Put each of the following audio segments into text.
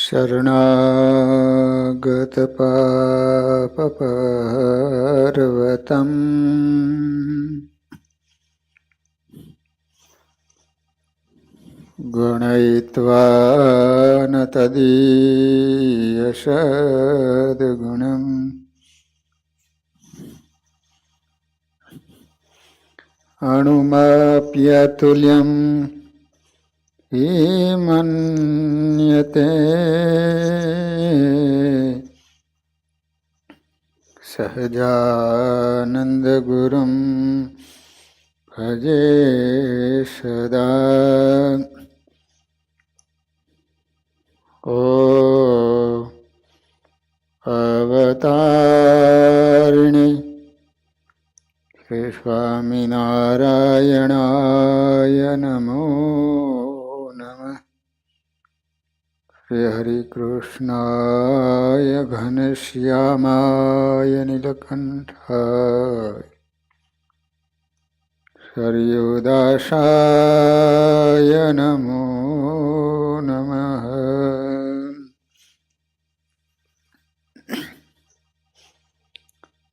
શરણાગત પાપપર્વતમ ગણયિત્વા ન તદીયસદ્ગુણમ અણુમપ્યતુલ્યમ હિમન્યતે સહજાનંદ ગુરુમ ભજે સદા. ઓ અવતારિણી શ્રી સ્વામિનારાયણાય નમો નમઃ. શ્રી હરિકૃષ્ણાય ઘનશ્યામાય નીલકંઠાય હરિયુદાસાય નમો નમઃ.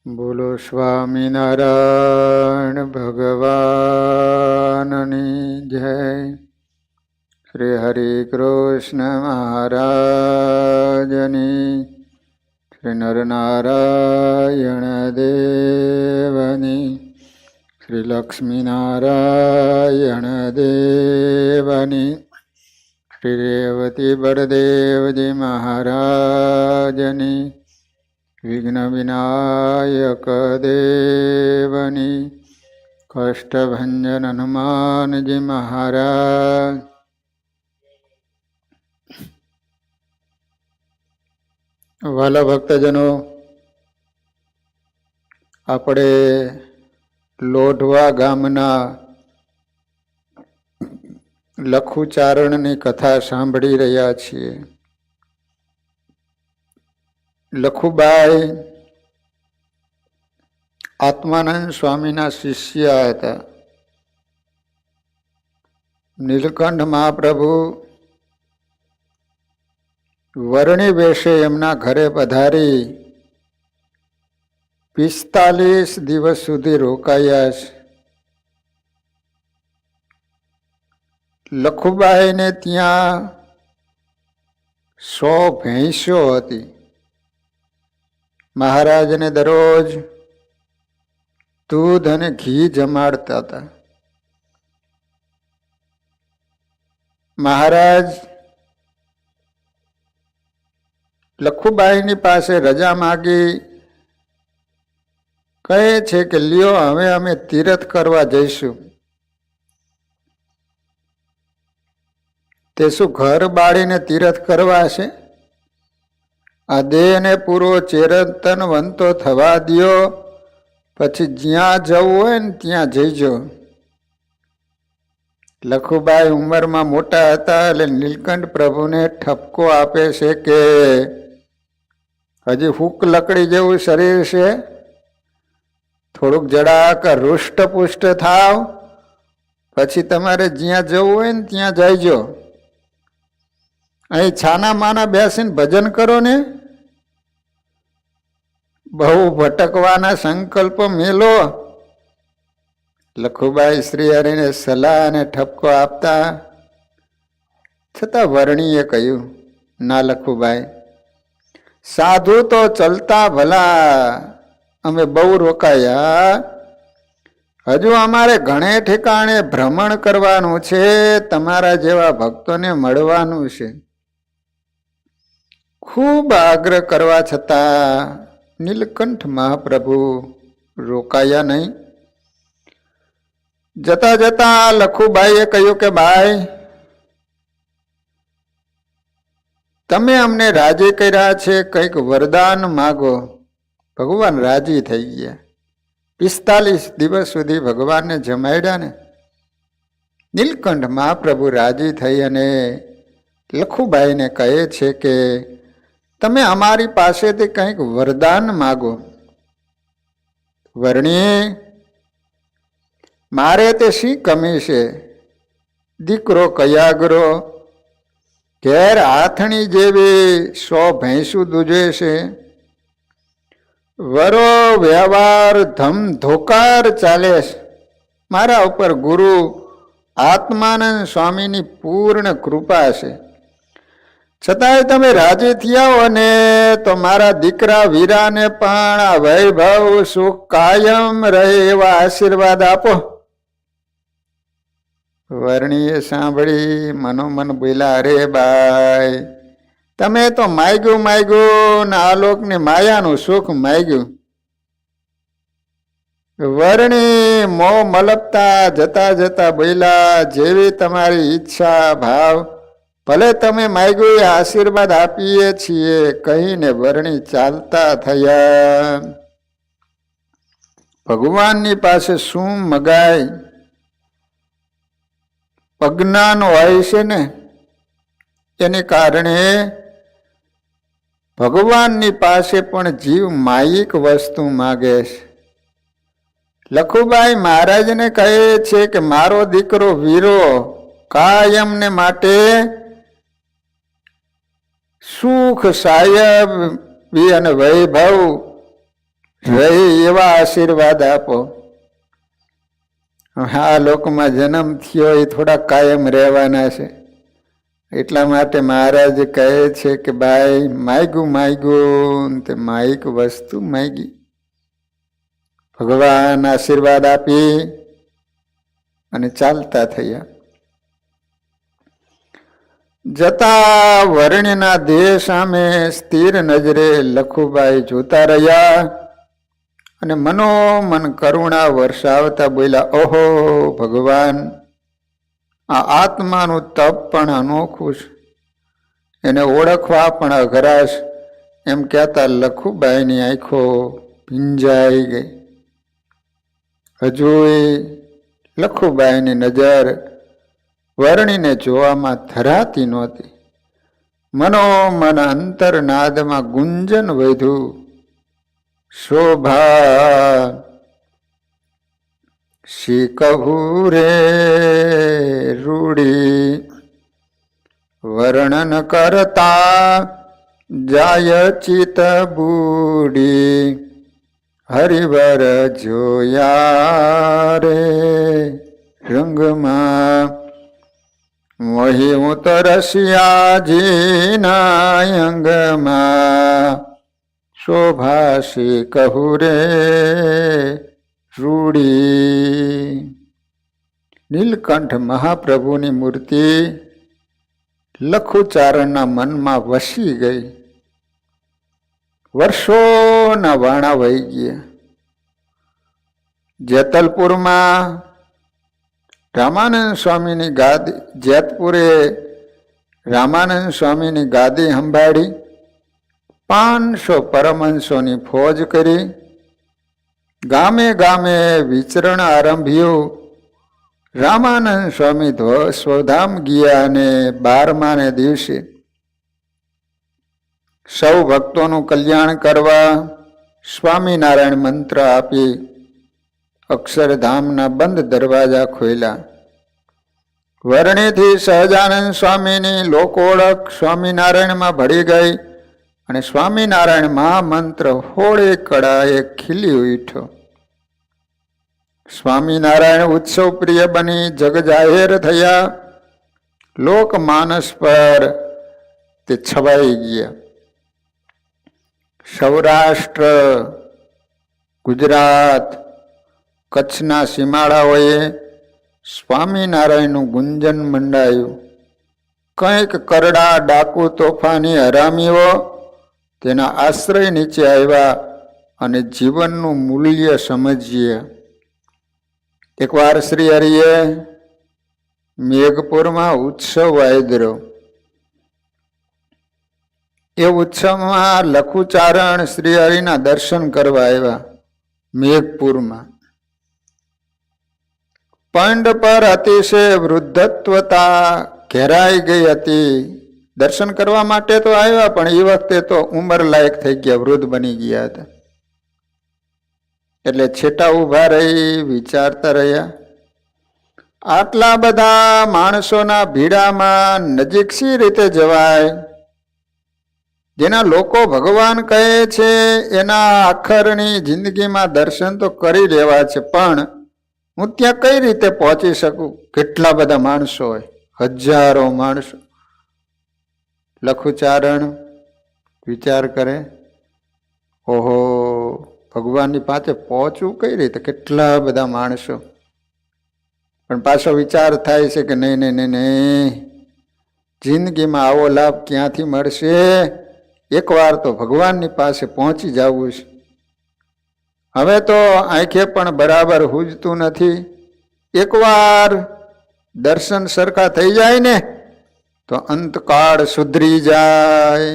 બોલો સ્વામિનારાયણ ભગવાનની જય. શ્રી હરિકૃષ્ણ મહારાજની, શ્રી નરનારાયણ દેવની, શ્રી લક્ષ્મીનારાયણ દેવની, શ્રી રેવતી બળદેવજી મહારાજની, વિઘ્ન વિનાયક દેવની, કષ્ટભંજન હનુમાનજી મહારાજ. વાલા ભક્તજનો, આપણે લોઢવા ગામના લખુચારણની કથા સાંભળી રહ્યા છીએ. લખુબાઈ આત્માનંદ સ્વામીના શિષ્ય હતા. નીલકંઠ મહાપ્રભુ વરણી વેશે એમના ઘરે પધારી 45 દિવસ સુધી રોકાયા છે. લખુબાઈને ત્યાં 100 ભેંસો હતી. મહારાજને દરરોજ દૂધ અને ઘી જમાડતા હતા. મહારાજ લખુબાઈની પાસે રજા માગી, કહે છે કે લ્યો હવે અમે તીર્થ કરવા જઈશું. તે શું ઘર બાળીને તીર્થ કરવા છે? આ દેહને પૂરો ચેતન વંતો થવા દ્યો, પછી જ્યાં જવું હોય ને ત્યાં જઈજો. લખુબાઈ ઉંમરમાં મોટા હતા એટલે નીલકંઠ પ્રભુને ઠપકો આપે છે કે હજી હૂક લકડી જેવું શરીર છે, થોડુંક જરાક હૃષ્ટપુષ્ટ થાવ, પછી તમારે જ્યાં જવું હોય ને ત્યાં જઈજો. અહીં છાના માના બેસીને ભજન કરો ને, બહુ ભટકવાના સંકલ્પ મેલો. લખુબાઈ શ્રી હરિને સલાહ અને ઠપકો આપતા છતાં વર્ણીએ કહ્યું, ના લખુબાઈ, સાધુ તો ચલતા ભલા, અમે બહુ રોકાયા, હજુ અમારે ઘણે ઠેકાણે ભ્રમણ કરવાનું છે, તમારા જેવા ભક્તોને મળવાનું છે. ખૂબ આગ્રહ કરવા છતાં નીલકંઠ મહાપ્રભુ રોકાયા નહીં. જતા જતા લખુબાઈએ કહ્યું કે ભાઈ, તમે અમને રાજી કર્યા છે, કંઈક વરદાન માગો. ભગવાન રાજી થઈ ગયા. 45 દિવસ સુધી ભગવાનને જમાડ્યા ને. નીલકંઠ મહાપ્રભુ રાજી થઈ અને લખુબાઈને કહે છે કે તમે અમારી પાસેથી કંઈક વરદાન માગો. વર્ણી, મારે તે શી કમી છે? દીકરો કયાગરો, ઘેર આથણી જેવી 100 ભેંસું દૂજે છે, વરો વ્યવહાર ધમ ધોકાર ચાલે છે. મારા ઉપર ગુરુ આત્માનંદ સ્વામીની પૂર્ણ કૃપા છે, છતાંય તમે રાજી થયા હો ને તો મારા દીકરા વીરાને પણ આ વૈભવ સુખ કાયમ રહે એવા આશીર્વાદ આપો. વર્ણીએ સાંભળી મનોમન બોલ્યા, અરે બાઈ, તમે તો માગ્યું ને આલોકની માયાનું સુખ માગ્યું. વર્ણી મોં મલકતા જતા જતા બોલ્યા, જેવી તમારી ઈચ્છા ભાવ, ભલે તમે માગ્યું એ આશીર્વાદ આપીએ છીએ કહીને વર્ણી ચાલતા થયા. ભગવાનની પાસે શું મગાય? અજ્ઞાન હોય છે ને એને કારણે ભગવાનની પાસે પણ જીવ માયિક વસ્તુ માગે છે. લખુભાઈ મહારાજને કહે છે કે મારો દીકરો વીરો કાયમને માટે સુખ સાહેબ અને વૈભવ રહે એવા આશીર્વાદ આપો. આ લોકમાં જન્મ થયો એ થોડા કાયમ રહેવાના છે, એટલા માટે મહારાજ કહે છે કે ભાઈ માગ્યું તે માયિક વસ્તુ માગી. ભગવાન આશીર્વાદ આપી અને ચાલતા થયા. જતા વર્ણ્યના દેહ સામે સ્થિર નજરે લખુભાઈ જોતા રહ્યા અને મનોમન કરુણા વર્ષાવતા બોલ્યા, ઓહો ભગવાન, આ આત્માનું તપ પણ અનોખું છે, એને ઓળખવા પણ અઘરાશ. એમ કહેતા લખુબાઈની આંખો ભીંજાઈ ગઈ. હજુ લખુબાઈની નજર વર્ણીને જોવામાં ધરાતી નહોતી. મનોમન અંતરનાદમાં ગુંજન વધ્યું, શોભા શી કહું રે રૂડી, વર્ણન કરતા જાય ચિત બુડી, હરિવર જોયા રે રંગમાં, મોહી હું તો રસિયાજીના અંગમાં, શોભાશી કહું રે રૂડી. નીલકંઠ મહાપ્રભુની મૂર્તિ લખુચારણના મનમાં વસી ગઈ. વર્ષોના વાણા વહી ગયા. જેતલપુરમાં રામાનંદ સ્વામીની ગાદી, જેતપુરે રામાનંદ સ્વામીની ગાદી સંભાળી 500 પરમહંસોની ફોજ કરી ગામે ગામે વિચરણ આરંભ્યું. રામાનંદ સ્વામી સ્વધામ ગયા અને 12માને દિવસે સૌ ભક્તોનું કલ્યાણ કરવા સ્વામિનારાયણ મંત્ર આપી અક્ષરધામના બંધ દરવાજા ખોલ્યા. વર્ણિથી સહજાનંદ સ્વામીની લોકોળખ સ્વામિનારાયણમાં ભળી ગઈ અને સ્વામિનારાયણ મહામંત્ર હોળે કળાએ ખીલી ઉઠ્યો. સ્વામિનારાયણ ઉત્સવ પ્રિય બની જગ જાહેર થયા. લોકમાનસ પર તે છવાઈ ગયા. સૌરાષ્ટ્ર, ગુજરાત, કચ્છના સીમાડાઓએ સ્વામિનારાયણનું ગુંજન મંડાયું. કંઈક કરડા ડાકુ તોફાની હરામીઓ તેના આશ્રય નીચે આવ્યા અને જીવનનું મૂલ્ય સમજીએ. એકવાર શ્રી હરિએ મેઘપુરમાં ઉત્સવ આદર્યો. એ ઉત્સવમાં લખુચારણ શ્રી હરિના દર્શન કરવા આવ્યા. મેઘપુરમાં પંડ પર અતિશય વૃદ્ધત્વતા ઘેરાઈ ગઈ હતી. દર્શન કરવા માટે તો આવ્યા, પણ એ વખતે તો ઉંમર લાયક થઈ ગયા, વૃદ્ધ બની ગયા હતા. એટલે છેટા ઉભા રહી વિચારતા રહ્યા. આટલા બધા માણસોના ભીડામાં નજીક સી રીતે જવાય? જેના લોકો ભગવાન કહે છે એના આખરની જિંદગીમાં દર્શન તો કરી લેવા છે, પણ હું ત્યાં કઈ રીતે પહોંચી શકું? કેટલા બધા માણસો હોય, હજારો માણસો. લખુચારણ વિચાર કરે, ઓહો, ભગવાનની પાસે પહોંચવું કઈ રીતે? કેટલા બધા માણસો. પણ પાછો વિચાર થાય છે કે નહીં નહીં નહીં નહીં, જિંદગીમાં આવો લાભ ક્યાંથી મળશે? એકવાર તો ભગવાનની પાસે પહોંચી જવું છે. હવે તો આંખે પણ બરાબર હુજતું નથી. એકવાર દર્શન સરખા થઈ જાય ને તો અંતકાળ સુધરી જાય.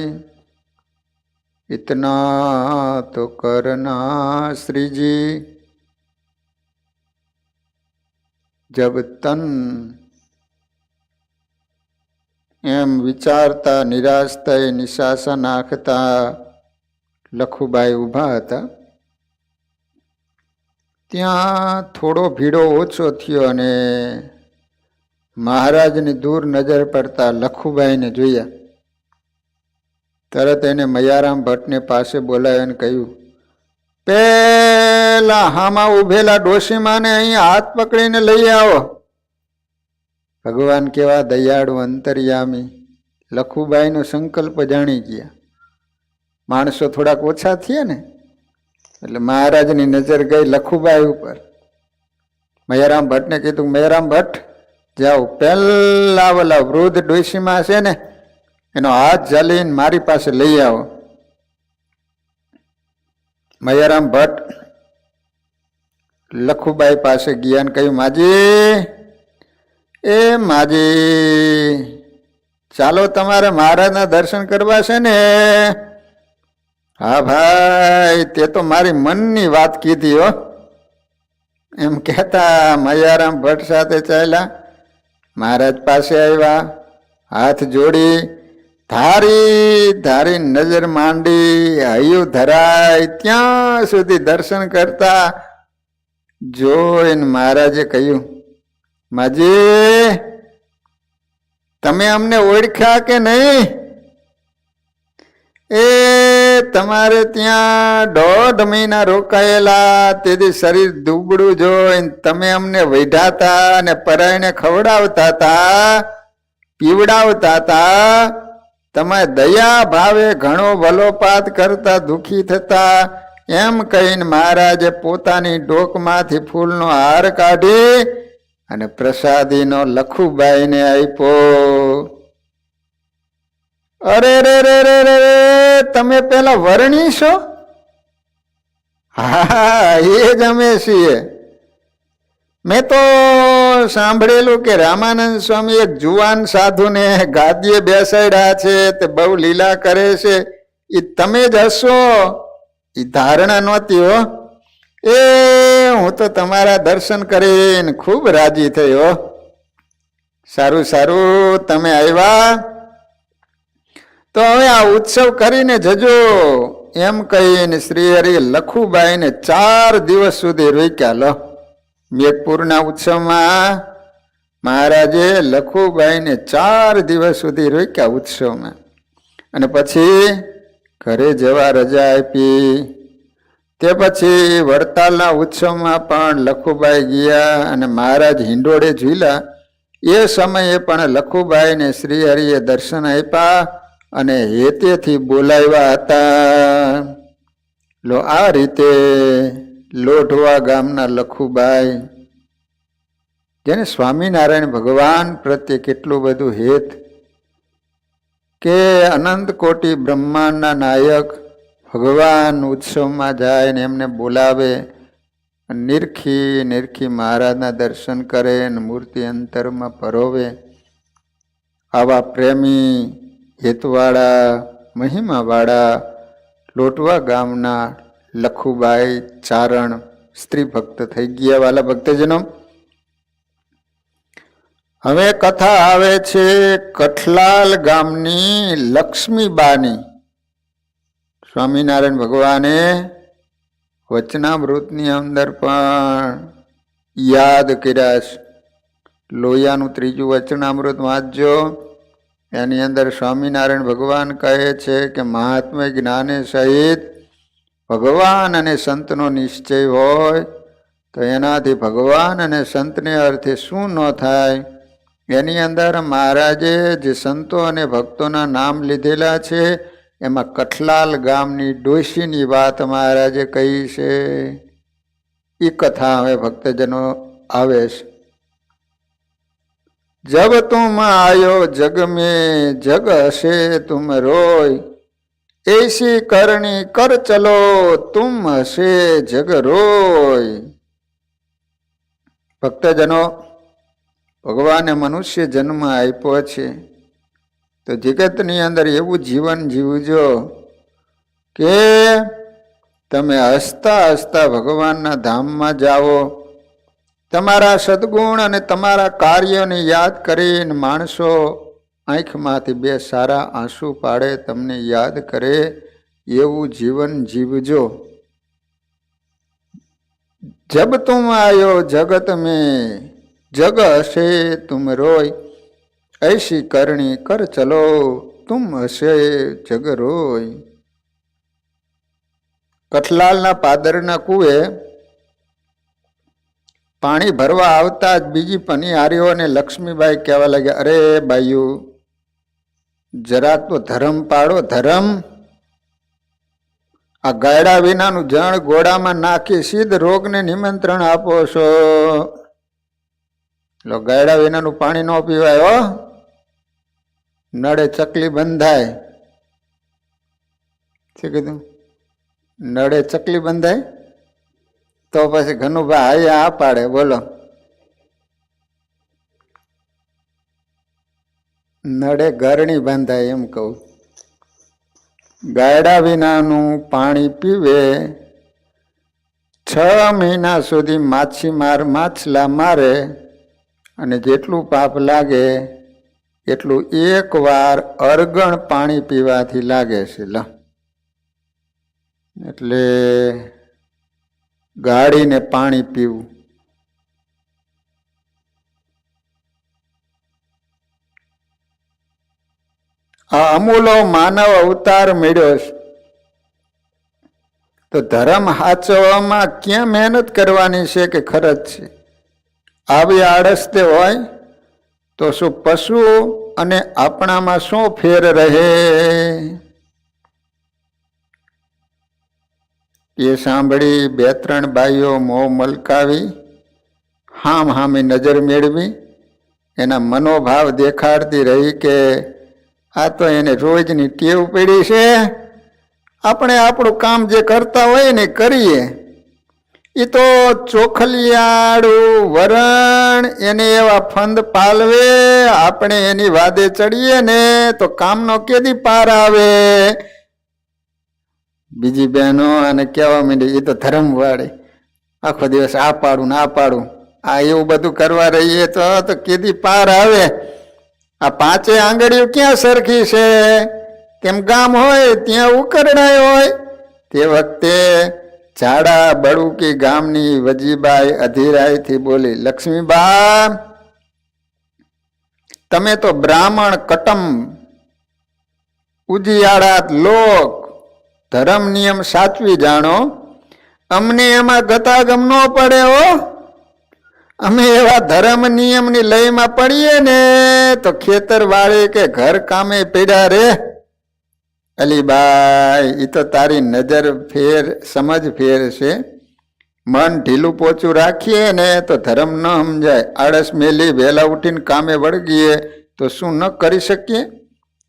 ઇતના તો કરના શ્રીજી જબ તન. એમ વિચારતા નિરાશ થઈ નિશાસા નાખતા લખુબાઈ ઊભા હતા. ત્યાં થોડો ભીડો ઓછો થયો અને મહારાજની દૂર નજર પડતા લખુબાઈને જોયા. તરત એને મયારામ ભટ્ટને પાસે બોલાવીને કહ્યું, પેલા હામાં ઉભેલા ડોશીમાને અહીં હાથ પકડીને લઈ આવો. ભગવાન કેવા દયાળુ અંતર્યામી. લખુબાઈનો સંકલ્પ જાણી ગયા. માણસો થોડાક ઓછા થયા ને એટલે મહારાજની નજર ગઈ લખુબાઈ ઉપર. મયારામ ભટ્ટને કીધું, મયારામ ભટ્ટ જાઓ, પહેલા ઓલા વૃદ્ધ ડોશીમાં છે ને એનો હાથ ઝાલીને મારી પાસે લઈ આવો. મયારામ ભટ્ટ લખુબાઈ પાસે ગયા ને કહ્યું, માજી, એ માજી, ચાલો તમારે મહારાજના દર્શન કરવા છે ને? હા ભાઈ, તે તો મારી મનની વાત કીધી હો. એમ કહેતા મયારામ ભટ્ટ સાથે ચાલ્યા. મહારાજ પાસે આવ્યા, હાથ જોડી ધારી ધારી નજર માંડી, હૈયું ધરાય ત્યાં સુધી દર્શન કરતા જોઈને મહારાજે કહ્યું, માજી, તમે અમને ઓળખ્યા કે નહીં? એ તમારે ત્યાં 1.5 મહિના રોકાયેલા, તેથી શરીર દુબળું જોઈને તમે અમને વૈઢાતા અને પરાઈને ખવડાવતા હતા, પીવડાવતા હતા. તમે દયા ભાવે ઘણો વલોપાત કરતા દુઃખી થતા. એમ કહીને મહારાજે પોતાની ડોકમાંથી ફૂલનો હાર કાઢી અને પ્રસાદીનો લખુબાઈને આપ્યો. અરે રે રે રે રે, તમે પેલા વર્ણી છો? હા, એ જ અમે છીએ. મેં તો સાંભળેલું કે રામાનંદ સ્વામી એક જુવાન સાધુને ગાદીએ બેસાડ્યા છે, તે બહુ લીલા કરે છે. એ તમે જ હશો? એ ધારણા નહોતી હો. એ હું તો તમારા દર્શન કરીને ખૂબ રાજી થયો. સારું સારું, તમે આવ્યા તો હવે આ ઉત્સવ કરીને જજો. એમ કહીને શ્રી હરિ લખુબાઈને 4 દિવસ સુધી રોક્યા. લો, મેઘપુરના ઉત્સવમાં મહારાજે લખુબાઈને 4 દિવસ સુધી રોક્યા ઉત્સવમાં. અને પછી ઘરે જવા રજા આપી. તે પછી વડતાલના ઉત્સવમાં પણ લખુબાઈ ગયા અને મહારાજ હિંડોળે ઝૂલ્યા. એ સમયે પણ લખુબાઈને શ્રી હરિએ દર્શન આપ્યા અને હેતેથી બોલાવ્યા હતા. લો, આ રીતે લોઢવા ગામના લખુબાઈ, જેને સ્વામિનારાયણ ભગવાન પ્રત્યે કેટલું બધું હેત, કે અનંત કોટી બ્રહ્માંડના નાયક ભગવાન ઉત્સવમાં જાય ને એમને બોલાવે, નિરખી નિરખી મહારાજના દર્શન કરે અને મૂર્તિ અંતરમાં પરોવે. આવા પ્રેમી, હેતવાળા, મહિમાવાળા લોટવા ગામના લખુબાઈ ચારણ સ્ત્રી ભક્ત થઈ ગયા. વાલા ભક્તજનો, હવે કથા આવે છે કઠલાલ ગામની લક્ષ્મીબાની. સ્વામિનારાયણ ભગવાને વચનામૃતની અંદર પણ યાદ કર્યા છે. લોહિયાનું ત્રીજું વચનામૃત વાંચજો. એની અંદર સ્વામિનારાયણ ભગવાન કહે છે કે મહાત્મ્ય જ્ઞાને સહિત ભગવાન અને સંતનો નિશ્ચય હોય તો એનાથી ભગવાન અને સંતને અર્થે શું ન થાય. એની અંદર મહારાજે જે સંતો અને ભક્તોના નામ લીધેલા છે એમાં કઠલાલ ગામની ડોશીની વાત મહારાજે કહી છે. એ કથા હવે ભક્તજનો આવે છે. જબ તુમ આયો જગ में जग हसे तुम रोय ऐसी करनी कर चलो तुम हसे जग रोय. ભક્તજનો, ભગવાને મનુષ્ય જન્મ આપ્યો છે તો જગતની અંદર એવું જીવન જીવજો કે તમે હસતા હસતા ભગવાનના ધામમાં જાઓ. તમારા સદગુણ અને તમારા કાર્યોને યાદ કરીને માણસો આંખમાંથી બે સારા આંસુ પાડે, તમને યાદ કરે એવું જીવન જીવજો. જબ તુમ આયો જગત में जग हसे तुम रोय ऐसी करनी कर चलो तुम हसे जग रोय. કઠલાલના પાદરના કુએ પાણી ભરવા આવતા જ બીજી પનિહારીઓ અને લક્ષ્મીબાઈ કહેવા લાગ્યા, અરે બાયું, જરાક તો ધર્મ પાડો, ધર્મ. આ ગાયડા વિનાનું જણ ગોળામાં નાખી સીધ રોગને નિમંત્રણ આપો છો. ગાયડા વિનાનું પાણી ન પીવાય હો. નળે ચકલી બંધાય. શું કીધું? નળે ચકલી બંધાય તો પછી ઘનુભા હાયા આ પાડે. બોલો, નડે ગરણી બાંધાય એમ કહું. ગાયડા વિનાનું પાણી પીવે, 6 મહિના સુધી માછીમાર માછલા મારે અને જેટલું પાપ લાગે એટલું એક વાર અરગણ પાણી પીવાથી લાગે છે. એટલે ગાળીને પાણી પીવું. આ અમૂલો માનવ અવતાર મળ્યો છે તો ધર્મ સાચવવામાં ક્યાં મહેનત કરવાની છે કે ખર્ચ છે? આવી આળસ તે હોય તો શું પશુ અને આપણામાં શું ફેર રહે? એ સાંભળી 2-3 બાઈઓ મોં મલકાવી હામ હામી નજર મેળવી એના મનોભાવ દેખાડતી રહી કે આ તો એને રોજની ટેવ પડી છે. આપણે આપણું કામ જે કરતા હોય ને કરીએ. એ તો ચોખલિયાળું વરણ એને એવા ફંદ પાલવે, આપણે એની વાદે ચડીએ ને તો કામનો કેદી પાર આવે. બીજી બહેનો અને કહેવા માંડી, એ તો ધર્મ વાળે, આખો દિવસ આ પાડું ને આ પાડું, આ એવું બધું કરવા રહીએ તો કેદી પાર આવે. આ 5 આંગળીઓ ક્યાં સરખી છે? કેમ ગામ હોય ત્યાં ઉકરડાય હોય. તે વખતે ઝાડા બળુકી ગામની વજીબાઈ અધીરાઈથી બોલી, લક્ષ્મીબા, તમે તો બ્રાહ્મણ કટમ ઉજિયાળા લોક, ધર્મ નિયમ સાચવી જાણો. અમને એમાં ગતાગમ ન પડે હો. અમે એવા ધર્મ નિયમની લયમાં પડીએ ને તો ખેતર વાળે કે ઘર કામે પડ્યા રે. અલીબાઈ, એ તો તારી નજર ફેર, સમજ ફેર છે. મન ઢીલું પોચું રાખીએ ને તો ધર્મ ન સમજાય. આળસ મેલી વહેલા ઉઠીને કામે વળગીએ તો શું ન કરી શકીએ?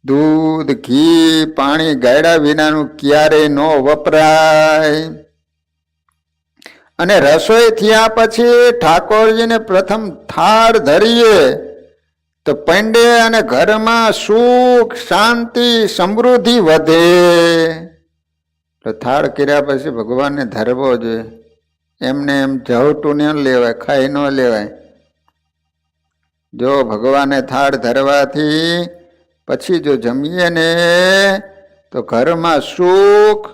દૂધ, ઘી, પાણી ગાયડા વિનાનું ક્યારેય ન વપરાય. અને રસોઈ થયા પછી ઠાકોરજીને પ્રથમ થાળ ધરીએ તો પંડે અને ઘરમાં સુખ, શાંતિ, સમૃદ્ધિ વધે. તો થાળ કર્યા પછી ભગવાનને ધરવો જોઈએ. એમને એમ જવટું ન લેવાય, ખાઈ ન લેવાય. જો ભગવાને થાળ ધરવાથી પછી જો જમીએ ને તો ઘરમાં સુખ,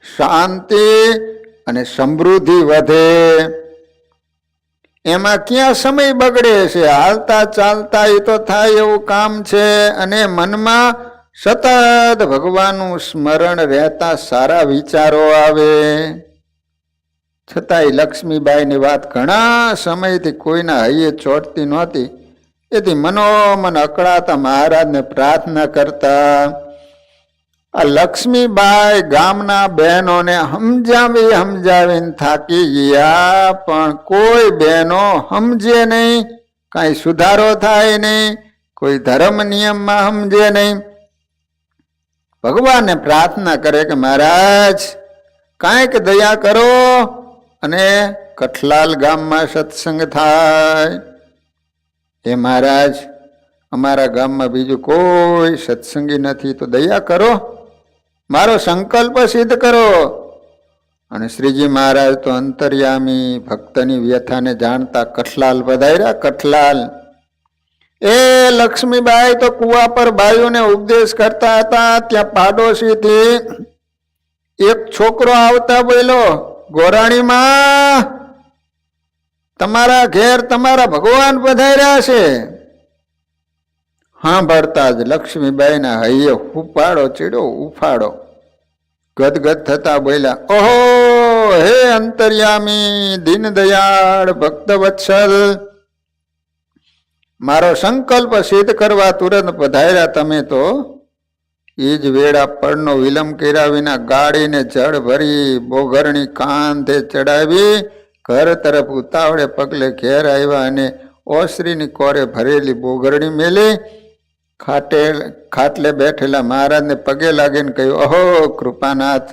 શાંતિ અને સમૃદ્ધિ વધે. એમાં ક્યાં સમય બગડે છે? હાલતા ચાલતા એ તો થાય એવું કામ છે, અને મનમાં સતત ભગવાનનું સ્મરણ રહેતા સારા વિચારો આવે. છતાંય લક્ષ્મીબાઈની વાત ઘણા સમયથી કોઈના હૈયે ચોટતી નહોતી. એથી મનોમન અકળાતા મહારાજને પ્રાર્થના કરતા. આ લક્ષ્મીબાઈ ગામના બહેનોને સમજાવીને થાકી ગયા, પણ કોઈ બહેનો સમજે નહીં, કાંઈ સુધારો થાય નહીં, કોઈ ધર્મ નિયમમાં સમજે નહીં. ભગવાનને પ્રાર્થના કરે કે મહારાજ કાંઈક દયા કરો અને કઠલાલ ગામમાં સત્સંગ થાય. હે મહારાજ, અમારા ગામમાં બીજું કોઈ સત્સંગી નથી, તો દયા કરો, મારો સંકલ્પ સિદ્ધ કરો. અને શ્રીજી મહારાજ તો અંતર્યામી, ભક્તની વ્યથાને જાણતા કઠલાલ પધાર્યા. કઠલાલ એ લક્ષ્મીબાઈ તો કુવા પર બાયુને ઉપદેશ કરતા હતા. ત્યાં પાડોશીથી એક છોકરો આવતા બોલ્યો, ગોરાણીમાં, તમારા ઘેર તમારા ભગવાન પધાર્યા છે. સાંભળતા જ લક્ષ્મીબાઈના હૈયે ઉપાડો ચીડો ઉફાડો. ગદગદ થતા બોલ્યા, ઓહો હે અંતર્યામી, દીનદયાળ, ભક્તવત્સલ, મારો સંકલ્પ સિદ્ધ કરવા તુરંત પધાર્યા તમે તો એ જ વેળા પડનો વિલંબ કર્યા વિના ગાડીને જળ ભરી બોઘરણી કાંધે ચડાવી ઘર તરફ ઉતાવળે પગલે ઘેર આવ્યા અને ઓસરીની કોરે ભરેલી બોઘરણી મેલી ખાટલે બેઠેલા મહારાજને પગે લાગીને કહ્યું, અહો કૃપાનાથ,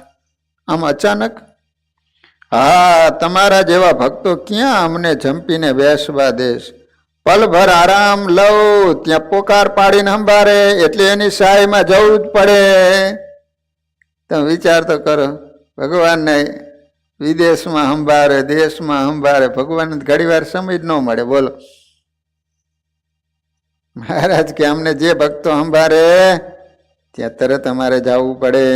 આમ અચાનક? હા, તમારા જેવા ભક્તો ક્યાં અમને જંપીને બેસવા દેશ? પલભર આરામ લઉં ત્યાં પોકાર પાડીને સંભારે, એટલે એની સહાયમાં જવું જ પડે. તમે વિચાર તો કરો, ભગવાનને વિદેશમાં સંભારે, દેશમાં સંભારે, ભગવાન ઘણી વાર સમય જ ન મળે. બોલો, મહારાજ કે અમને જે ભક્તો સંભારે ત્યાં તરત અમારે જવું પડે.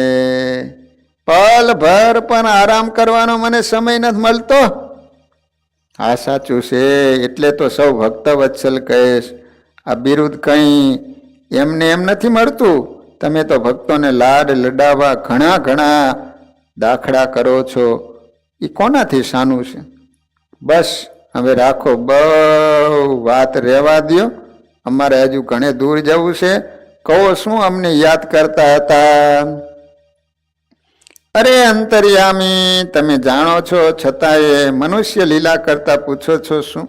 પલ ભર પણ આરામ કરવાનો મને સમય નથી મળતો. આ સાચું છે, એટલે તો સૌ ભક્ત વત્સલ કહેશ. આ બિરુદ કંઈ એમને એમ નથી મળતું. તમે તો ભક્તોને લાડ લડાવવા ઘણા દાખલા કરો છો. એ કોનાથી સાનું છે? બસ હવે રાખો, બહુ વાત રહેવા દો, અમારે હજુ ઘણે દૂર જવું છે. કહો શું અમને યાદ કરતા હતા? અરે અંતર્યામી, તમે જાણો છો છતાંય મનુષ્ય લીલા કરતા પૂછો છો શું?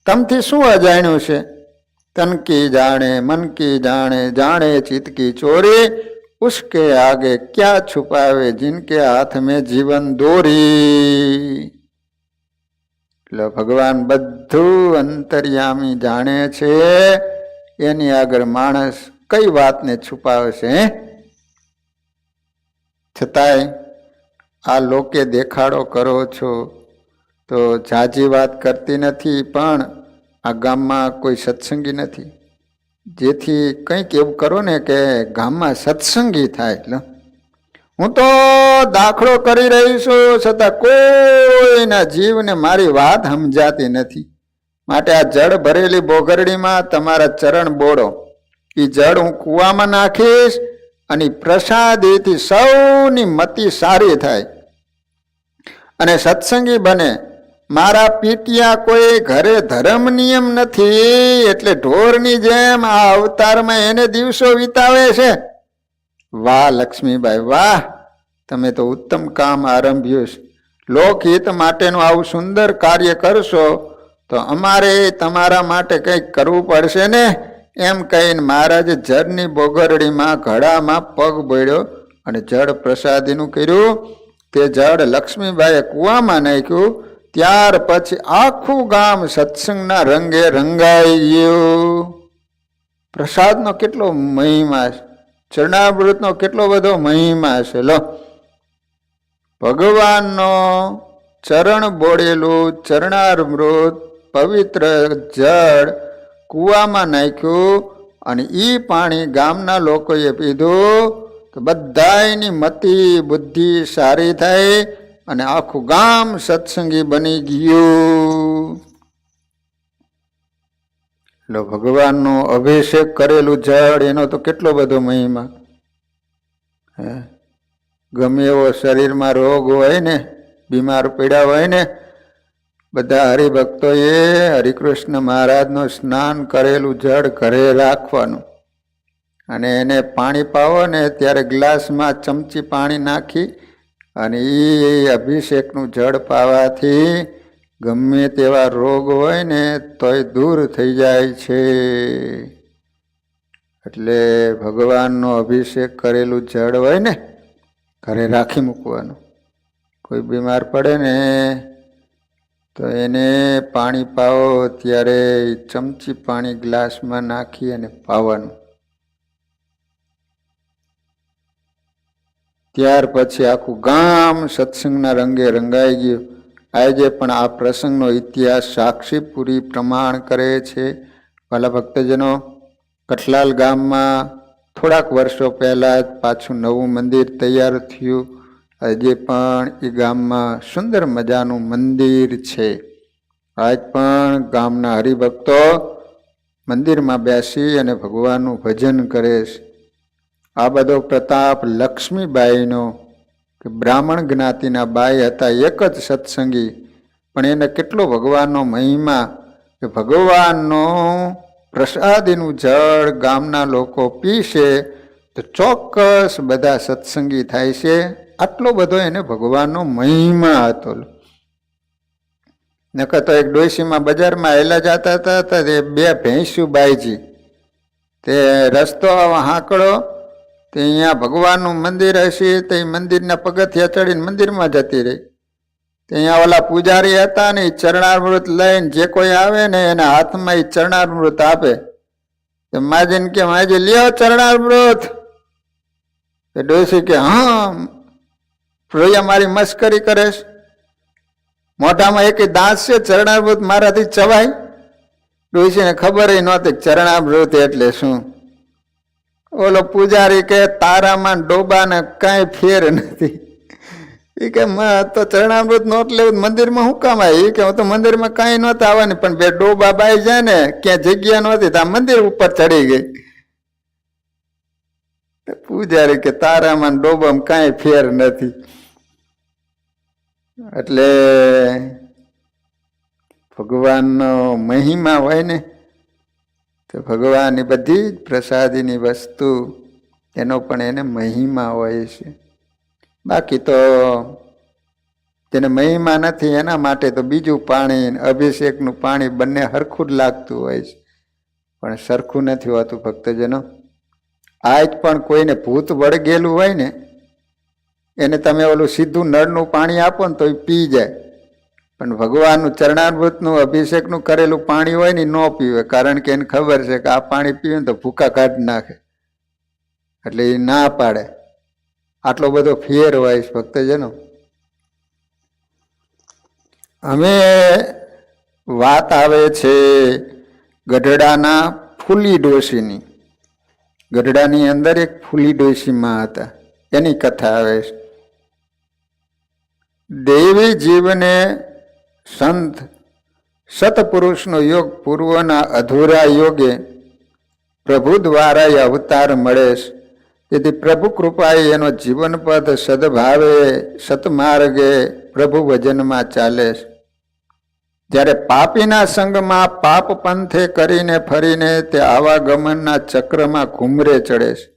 તમથી શું અજાણ્યું છે? તન કી જાણે મન કી જાણે, જાણે ચિત્ત કી ચોરી, ઉસકે આગે ક્યાં છુપાવે જિનકે હાથ મેં જીવન દોરી. એટલે ભગવાન બધું અંતર્યામી જાણે છે, એની આગળ માણસ કઈ વાતને છુપાવે છે? છતાંય આ લોકે દેખાડો કરો છો તો ઝાઝી વાત કરતી નથી, પણ આ ગામમાં કોઈ સત્સંગી નથી. જેથી કંઈક એવું કરો ને કે ગામમાં સત્સંગી થાય. એટલે હું તો દાખલો કરી રહી છું, છતાં કોઈના જીવને મારી વાત સમજાતી નથી. માટે આ જળ ભરેલી બોઘરડીમાં તમારા ચરણ બોળો. એ જળ હું કૂવામાં નાખીશ અને પ્રસાદીથી સૌની મતિ સારી થાય અને સત્સંગી બને. મારા પીટિયા કોઈ ઘરે ધર્મ નિયમ નથી, એટલે ઢોરની જેમ આ અવતારમાં એને દિવસો વિતાવે છે. વાહ લક્ષ્મીબાઈ, વાહ, તમે તો ઉત્તમ કામ આરંભ્યું છે. લોકહિત માટેનું આવું સુંદર કાર્ય કરશો તો અમારે તમારા માટે કંઈક કરવું પડશે ને. એમ કહીને મહારાજે જળની બોગરડીમાં ઘડામાં પગ બોળ્યો અને જળ પ્રસાદીનું કર્યું. તે જળ લક્ષ્મીબાઈએ કૂવામાં નાખ્યું. ત્યાર પછી આખું ગામ સત્સંગના રંગે રંગાઈ ગયું. પ્રસાદનો કેટલો મહિમા છે, ચરણામૃતનો કેટલો બધો મહિમા છે. લો, ભગવાનનો ચરણ બોળેલું ચરણામૃત પવિત્ર જળ કૂવામાં નાખ્યું અને એ પાણી ગામના લોકોએ પીધું તો બધાની મતિ બુદ્ધિ સારી થઈ અને આખું ગામ સત્સંગી બની ગયું. એટલે ભગવાનનો અભિષેક કરેલું જળ એનો તો કેટલો બધો મહિમા. ગમે એવો શરીરમાં રોગ હોય ને, બીમાર પડ્યા હોય ને, બધા હરિભક્તોએ હરિકૃષ્ણ મહારાજનું સ્નાન કરેલું જળ ઘરે રાખવાનું અને એને પાણી પાવો ને ત્યારે ગ્લાસમાં ચમચી પાણી નાખી અને એ અભિષેકનું જળ પાવાથી ગમે તેવા રોગ હોય ને તોય દૂર થઈ જાય છે. એટલે ભગવાનનો અભિષેક કરેલું જળ હોય ને ઘરે રાખી મૂકવાનું. કોઈ બીમાર પડે ને તો એને પાણી પાવો ત્યારે ચમચી પાણી ગ્લાસમાં નાખી અને પાવાનું. ત્યાર પછી આખું ગામ સત્સંગના રંગે રંગાઈ ગયું. આજે પણ આ પ્રસંગનો ઇતિહાસ સાક્ષી પૂરી પ્રમાણ કરે છે. ભલા ભક્તજનો, કઠલાલ ગામમાં થોડાક વર્ષો પહેલાં જ પાછું નવું મંદિર તૈયાર થયું. આજે પણ એ ગામમાં સુંદર મજાનું મંદિર છે. આજ પણ ગામના હરિભક્તો મંદિરમાં બેસી અને ભગવાનનું ભજન કરે છે. આ બધો પ્રતાપ લક્ષ્મીબાઈનો, કે બ્રાહ્મણ જ્ઞાતિના બાઈ હતા, એક જ સત્સંગી, પણ એને કેટલો ભગવાનનો મહિમા કે ભગવાનનો પ્રસાદીનું જળ ગામના લોકો પીશે તો ચોક્કસ બધા સત્સંગી થાય છે. આટલો બધો એને ભગવાનનો મહિમા હતો. નકર તો એક ડોશીમાં બજારમાં હેલા જતા હતા, તે બે ભેંસું બાઈજી, તે રસ્તો હાંકડો, તે અહીંયા ભગવાનનું મંદિર હશે, તે મંદિરના પગથિયા ચડીને મંદિરમાં જતી રહી. તે અહીંયા ઓલા પૂજારી હતા ને, એ ચરણામૃત લઈને જે કોઈ આવે ને એના હાથમાં એ ચરણામૃત આપે. તો માજીને કે માજી લ્યો ચરણામૃત. તે ડોશી કે હા પ્રિયા મારી મસ્કરી કરે છે, મોઢામાં એક દાંત છે, ચરણામૃત મારાથી ચવાય? ડોશીને ખબર નહોતી ચરણામૃત એટલે શું. ઓલો પૂજારી કે તારામાં ડોબાને કાંઈ ફેર નથી. એ કે તો ચરણામૃત નોટ લેવું મંદિરમાં શું કામ આવે? એ કે હું તો મંદિરમાં કાંઈ નહોતા આવવાની, પણ બે ડોબા બાઈ જાય ને ક્યાં જગ્યા નહોતી, તો મંદિર ઉપર ચડી ગઈ. પૂજારી કે તારામાં ડોબામાં કાંઈ ફેર નથી. એટલે ભગવાનનો મહિમા હોય ને તો ભગવાનની બધી જ પ્રસાદીની વસ્તુ એનો પણ એને મહિમા હોય છે. બાકી તો જેને મહિમા નથી એના માટે તો બીજું પાણી, અભિષેકનું પાણી બંને સરખું જ લાગતું હોય છે, પણ સરખું નથી હોતું ભક્તજનો. આજ પણ કોઈને ભૂત વળગેલું હોય ને એને તમે ઓલું સીધું નળનું પાણી આપો ને તો એ પી જાય, પણ ભગવાનનું ચરણામૃતનું અભિષેકનું કરેલું પાણી હોય ને ન પીવે, કારણ કે એને ખબર છે કે આ પાણી પીવે ને તો ભૂકા કાઢી નાખે, એટલે એ ના પાડે. આટલો બધો ફેર હોય છે ભક્તજનો. અમે વાત આવે છે ગઢડાના ફૂલી ડોશીની. ગઢડાની અંદર એક ફૂલી ડોશીમાં હતા, એની કથા આવે છે. દેવી જીવને સંત સતપુરુષનો યોગ પૂર્વના અધૂરા યોગે પ્રભુ દ્વારા અવતાર મળે છે. તેથી પ્રભુ કૃપાએ એનો જીવનપદ સદભાવે સતમાર્ગે પ્રભુ ભજનમાં ચાલે છે. જ્યારે પાપીના સંગમાં પાપ પંથે કરીને ફરીને તે આવાગમનના ચક્રમાં ઘૂમરે ચડે છે.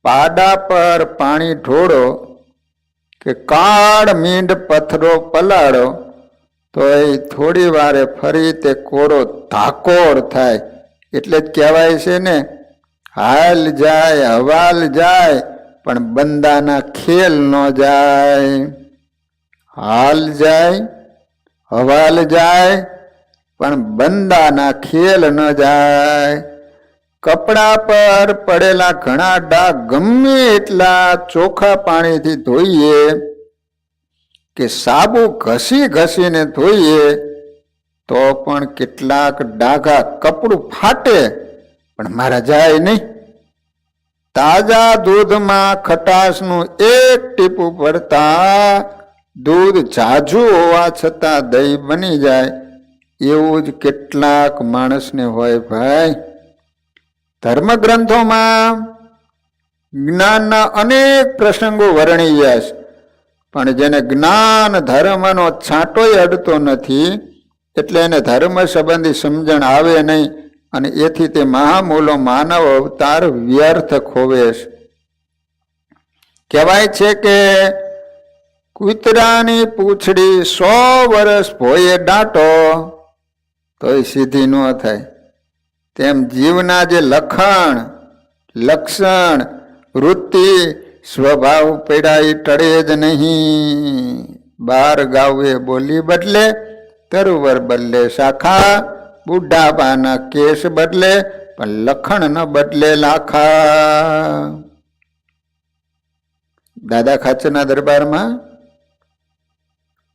પાડા પર પાણી ઢોળો કે કાળ મીંડ પથરો પલાળો તો એ થોડી વારે ફરી તે કોરો ધાકોર થાય. એટલે જ કહેવાય છે ને, હાલ જાય હવાલ જાય પણ બંદાના ખેલ ન જાય. હાલ જાય હવાલ જાય પણ બંદાના ખેલ ન જાય. કપડા પર પડેલા ઘણા ડાઘ ગમે એટલા ચોખ્ખા પાણીથી ધોઈએ કે સાબુ ઘસી ઘસીને ધોઈએ તો પણ કેટલાક ડાઘા કપડું ફાટે પણ મારા જાય નહીં. તાજા દૂધમાં ખટાશનું એક ટીપું પડતા દૂધ ઝાઝું હોવા છતાં દહીં બની જાય. એવું જ કેટલાક માણસને હોય ભાઈ. ધર્મગ્રંથોમાં જ્ઞાનના અનેક પ્રસંગો વર્ણિયા છે, પણ જેને જ્ઞાન ધર્મનો છાંટોય અડતો નથી, એટલે એને ધર્મ સંબંધી સમજણ આવે નહીં, અને એથી તે મહામૂલો માનવ અવતાર વ્યર્થ ખોવે છે. કહેવાય છે કે કૂતરાની પૂંછડી 100 વર્ષ ભોયે દાટો તોય સીધી ન થાય. તેમ જીવના જે લખણ, લક્ષણ, વૃત્તિ, સ્વભાવ પડ્યા એ ટળે જ નહીં. બાર ગાવે બોલી બદલે, તરુવર બદલે શાખા, બુઢાપાના કેસ બદલે, પણ લખણ ન બદલે લાખા. દાદા ખાચરના દરબારમાં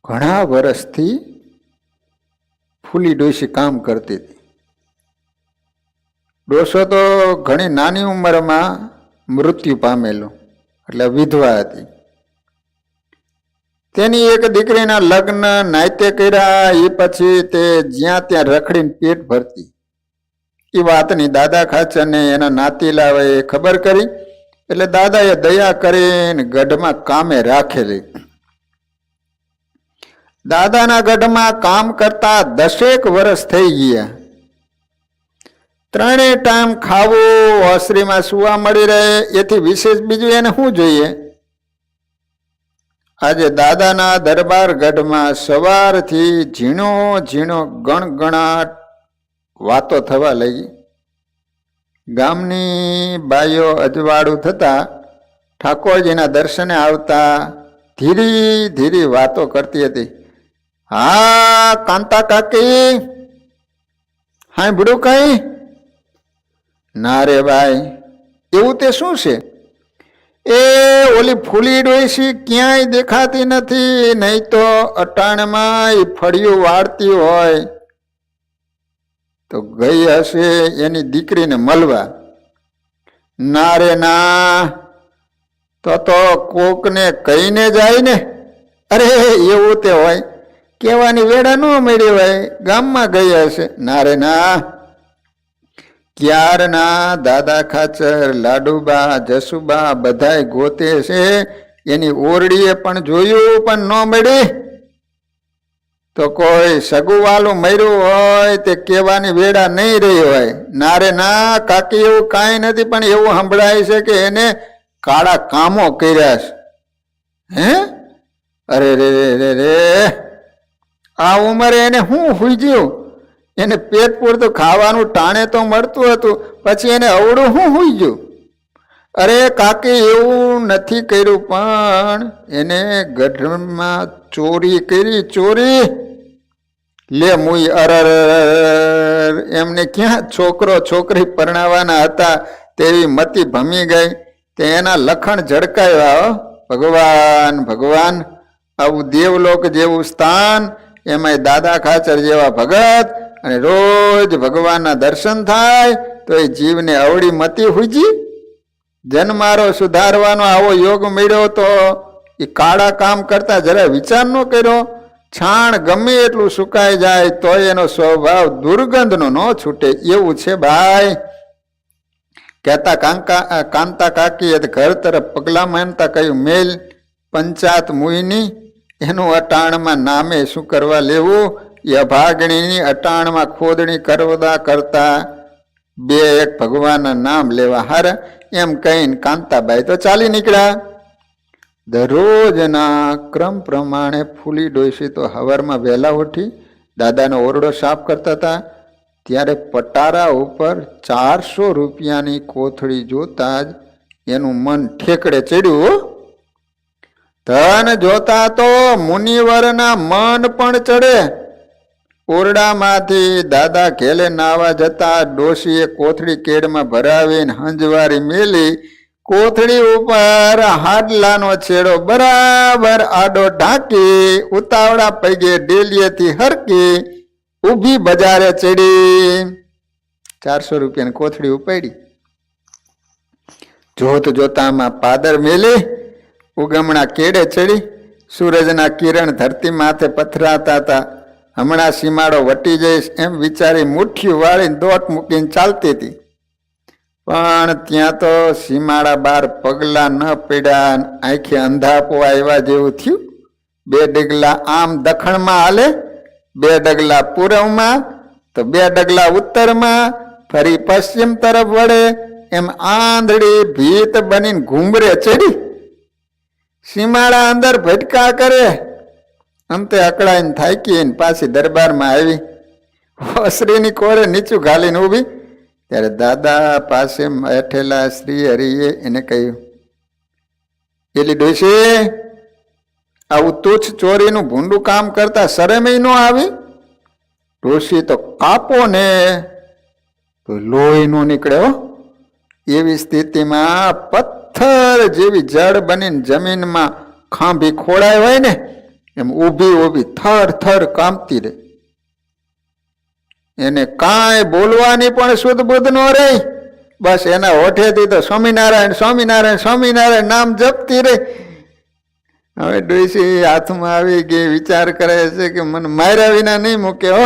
ઘણા વર્ષથી ફૂલી ડોશી કામ કરતી હતી. ડોસો તો ઘણી નાની ઉંમરમાં મૃત્યુ પામેલો, એટલે વિધવા હતી. તેની એક દીકરીના લગ્ન નાયતે કર્યા. એ પછી તે જ્યાં ત્યાં રખડીને પેટ ભરતી. એ વાતની દાદા ખાચરને એના નાતીલાએ ખબર કરી, એટલે દાદાએ દયા કરીને ગઢમાં કામે રાખેલી. દાદાના ગઢમાં કામ કરતા 10 વર્ષ થઈ ગયા. 3 ટાઈમ ખાવું, ઓસરીમાં સુવા મળી રહે, એથી વિશેષ બીજું એને શું જોઈએ? આજે દાદાના દરબાર ગઢમાં સવારથી ઝીણો ઝીણો ગણગણાટ વાતો થવા લાગી. ગામની બાઈઓ અજવાળું થતા ઠાકોરજીના દર્શને આવતા ધીરી ધીરી વાતો કરતી હતી. હા કાંતા કાકી, સાંભળ્યું કઈ? ના રે ભાઈ, એવું તે શું છે? એ ઓલી ફૂલી ડોસી ક્યાંય દેખાતી નથી, નહીં તો અટાણમાં એ ફળિયું વાળતી હોય તો ગઈ હશે એની દીકરીને મળવા. ના રે ના, તો કોકને કહીને જાય ને. અરે એવું તે હોય, કહેવાની વેળા ન મળી હોય, ગામમાં ગઈ હશે. ના રે ના, ક્યારના દાદા ખાચર, લાડુબા, જસુબા બધાય ગોતે છે. એની ઓરડીએ પણ જોયું, પણ ન મળી. તો કોઈ સગુવાલું મર્યું હોય તે કહેવાની વેળા નહીં રહી હોય. ના રે ના કાકી, એવું કાંઈ નથી, પણ એવું સંભળાય છે કે એને કાળા કામો કર્યા છે. હે? અરે રે રે રે, આ ઉંમરે એને શું હુજ્યું? એને પેટ પૂરતું ખાવાનું ટાણે તો મળતું હતું, પછી એને અવળું શું હુજ્યું? અરે કાકી, એવું નથી કર્યું, પણ એને ગઢમાં ચોરી કરી. ચોરી લે મુઈ, અરર, એમને ક્યાં છોકરો છોકરી પરણાવવાના હતા તેવી મતી ભમી ગઈ. તે એના લખણ ઝડકાયા. ભગવાન ભગવાન, આવું દેવલોક જેવું સ્થાન, એમાંય દાદા ખાચર જેવા ભગત, અને રોજ ભગવાનના દર્શન થાય તો એ જીવને અવળી મતી હુજી. જન્મારો સુધારવાનો આવો યોગ મળ્યો તો એ કાળા કામ કરતા જરા વિચાર ન કર્યો? છાણ ગમે એટલું સુકાઈ જાય તો એનો સ્વભાવ દુર્ગંધનો ન છૂટે, એવું છે ભાઈ. કહેતા કાંતા કાકીએ ઘર તરફ પગલા માંડતા કહ્યું, મેલ પંચાત મુઈની, એનું અટાણમાં નામે શું કરવા લેવું? એ અભાગણીની અટાણમાં ખોદણી કરવદા કરતા 2 ભગવાનના નામ લેવા હાર, એમ કહીને કાંતાબાઈ તો ચાલી નીકળ્યા. દરરોજના ક્રમ પ્રમાણે ફૂલી ડોસી તો હવારમાં વહેલા ઉઠી દાદાનો ઓરડો સાફ કરતા હતા. ત્યારે પટારા ઉપર 400 રૂપિયાની કોથળી જોતા જ એનું મન ઠેકડે ચડ્યું. ધન જોતા તો મુનિવરના મન પણ ચડે. ઓરડામાંથી દાદા ઘેલે નાવા જતા ડોશીએ કોથળી કેડમાં ભરાવીને હંજવારી મેલી. કોથળી ઉપર હાડલાનો છેડો બરાબર આડો ઢાંકી ઉતાવળા પગે ડેલીએથી હરકી ઊભી બજારે ચડી. 400 રૂપિયાની કોથળી ઉપાડી. જોત જોતામાં પાદર મેલી ઉગમણા કેડે ચડી. સૂરજના કિરણ ધરતી માથે પથરાતા હતા. હમણાં સીમાડો વટી જઈશ એમ વિચારી મુઠ્ઠીયું વાળીને દોટ મૂકીને ચાલતી હતી. પણ ત્યાં તો સીમાડા બાર પગલા ન પડ્યા, આંખે અંધાપો આવ્યા જેવું થયું. 2 ડગલા આમ દખણમાં હાલે, 2 ડગલા પૂર્વમાં, તો 2 ડગલા ઉત્તરમાં, ફરી પશ્ચિમ તરફ વળે, એમ આંધળી ભીત બનીને ઘૂમરે ચડી. સીમાડા અંદર ભટકા કરે. અંતે અકળાઈને થાકીને પાછી દરબારમાં આવી. ઓસરીની કોરે નીચું ઘાલીને ઊભી. ત્યારે દાદા પાસે બેઠેલા શ્રી હરિએ એને કહ્યું, એલી ડોશી, આવું તુચ્છ ચોરીનું ભૂંડું કામ કરતા શરમેય ન આવી? ડોશી તો કાપો ને તો લોહી નો નીકળે હો. એવી સ્થિતિમાં પથ્થર જેવી જળ બનીને જમીનમાં ખાંભી ખોડાય હોય ને એમ ઊભી ઊભી થર થર કામતી રહે. એને કાંઈ બોલવાની પણ શુદ્ધ બુદ્ધ ન રહી. બસ એના હોઠેથી તો સ્વામિનારાયણ સ્વામિનારાયણ સ્વામિનારાયણ નામ જપતી રહી. હવે ડોશી હાથમાં આવી ગઈ, વિચાર કરે છે કે મને માર્યા વિના નહીં મૂકે હો.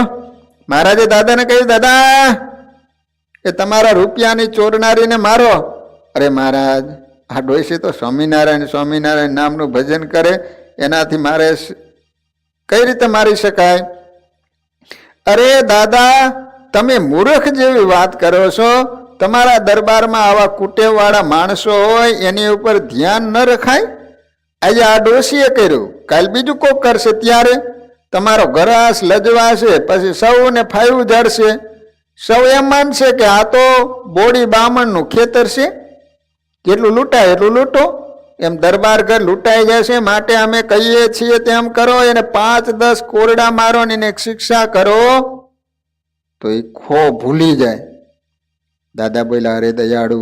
મહારાજે દાદાને કહ્યું, દાદા એ તમારા રૂપિયાની ચોરનારીને મારો. અરે મહારાજ, આ ડોશી તો સ્વામિનારાયણ સ્વામિનારાયણ નામનું ભજન કરે, એનાથી મારે કઈ રીતે મારી શકાય? અરે દાદા, તમે મૂર્ખ જેવી વાત કરો છો. તમારા દરબારમાં આવા કુટેવવાળા માણસો હોય એની ઉપર ધ્યાન ન રખાય? આજે આ ડોશીએ કર્યું, કાલ બીજું કોક કરશે, ત્યારે તમારો ઘરાસ લજવાશે, પછી સૌને ફાયું જડશે. સૌ એમ માનશે કે આ તો બોડી બામણનું ખેતર છે, જેટલું લૂંટાય એટલું લૂંટો. એમ દરબાર ઘર લૂંટાઈ જશે, માટે અમે કહીએ છીએ તેમ કરો. એને 5-10 કોરડા મારો ને એને શિક્ષા કરો તો એ ખો ભૂલી જાય. દાદા બોલ્યા, અરે દયાળુ,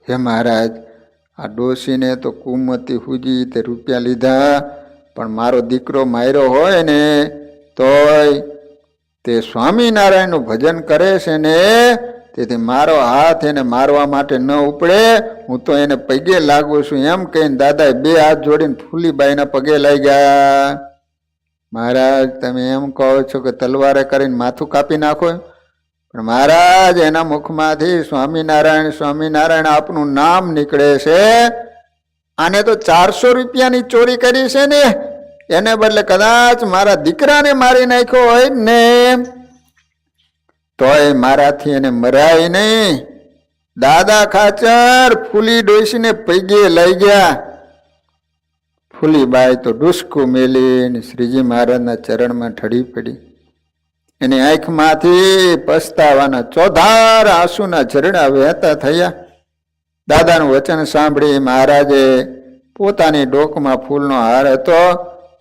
હે મહારાજ, આ ડોશીને તો કુમતી હુજી તે રૂપિયા લીધા, પણ મારો દીકરો માર્યો હોય ને તોય તે સ્વામિનારાયણનું ભજન કરે છે ને, તેથી મારો હાથ એને મારવા માટે ન ઉપડે. હું તો એને પગે લાગુ છું. એમ કહીને દાદાએ 2 હાથ જોડીને ફૂલીબાઈના પગે લઈ ગયા. મહારાજ, તમે એમ કહો છો કે તલવારે કરીને માથું કાપી નાખો, પણ મહારાજ એના મુખમાંથી સ્વામિનારાયણ સ્વામિનારાયણ આપનું નામ નીકળે છે. આને તો 400 રૂપિયાની ચોરી કરી છે ને, એને બદલે કદાચ મારા દીકરાને મારી નાખ્યો હોય ને તોય મારાથી એને મરાય નહીં. દાદા ખાચર ફૂલી ડોશીને પૈગે લઈ ગયા. ફૂલીબાઈ તો ડુસકું મેલીને શ્રીજી મહારાજના ચરણમાં ઠડી પડી. એની આંખમાંથી પસ્તાવાના ચોધાર આંસુના ઝરણા વહેતા થયા. દાદાનું વચન સાંભળી મહારાજે પોતાની ડોકમાં ફૂલનો હાર હતો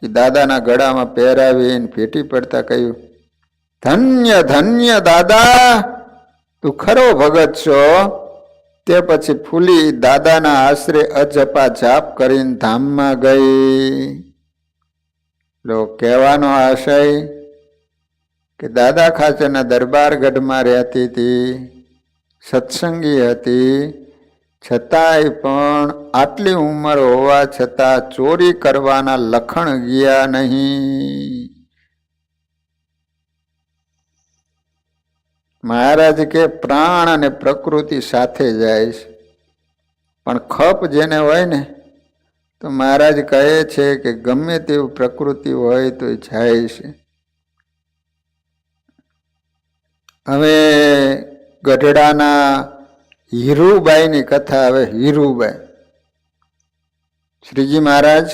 એ દાદાના ગળામાં પહેરાવીને ભેટી પડતા કહ્યું, ધન્ય ધન્ય દાદા, તું ખરો ભગત છો. તે પછી ફૂલી દાદાના આશરે અજપા જાપ કરીને ધામમાં ગઈ. લો કહેવાનો આશય કે દાદા ખાચરના દરબાર ગઢમાં રહેતી હતી, સત્સંગી હતી, છતાંય પણ આટલી ઉંમર હોવા છતાં ચોરી કરવાના લખણ ગયા નહીં. મહારાજ કે પ્રાણ અને પ્રકૃતિ સાથે જાય છે, પણ ખપ જેને હોય ને તો મહારાજ કહે છે કે ગમે તેવું પ્રકૃતિ હોય તો જાય છે. હવે ગઢડાના હીરુબાઈની કથા. હવે હીરુબાઈ, શ્રીજી મહારાજ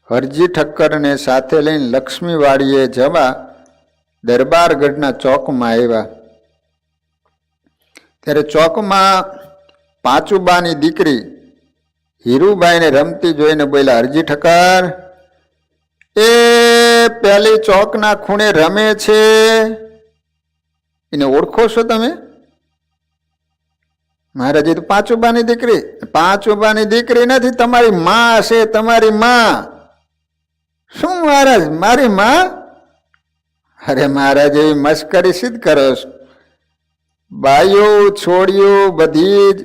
હરજી ઠક્કરને સાથે લઈને લક્ષ્મીવાડીએ જવા દરબારગઢના ચોકમાં આવ્યા. ત્યારે ચોકમાં પાંચુબાની દીકરી હીરુબાઈને રમતી જોઈને બોલ્યા, હરજી ઠક્કર, એ પેલી ચોકના ખૂણે રમે છે, એને ઓળખો છો તમે? મહારાજ, તો પાંચુબાની દીકરી. પાંચુબાની દીકરી નથી, તમારી માં છે, તમારી માં. શું મહારાજ, મારી માં? અરે મહારાજ, એવી મસ્કરી સિદ્ધ કરો છો. બાયું છોડ્યું બધી જ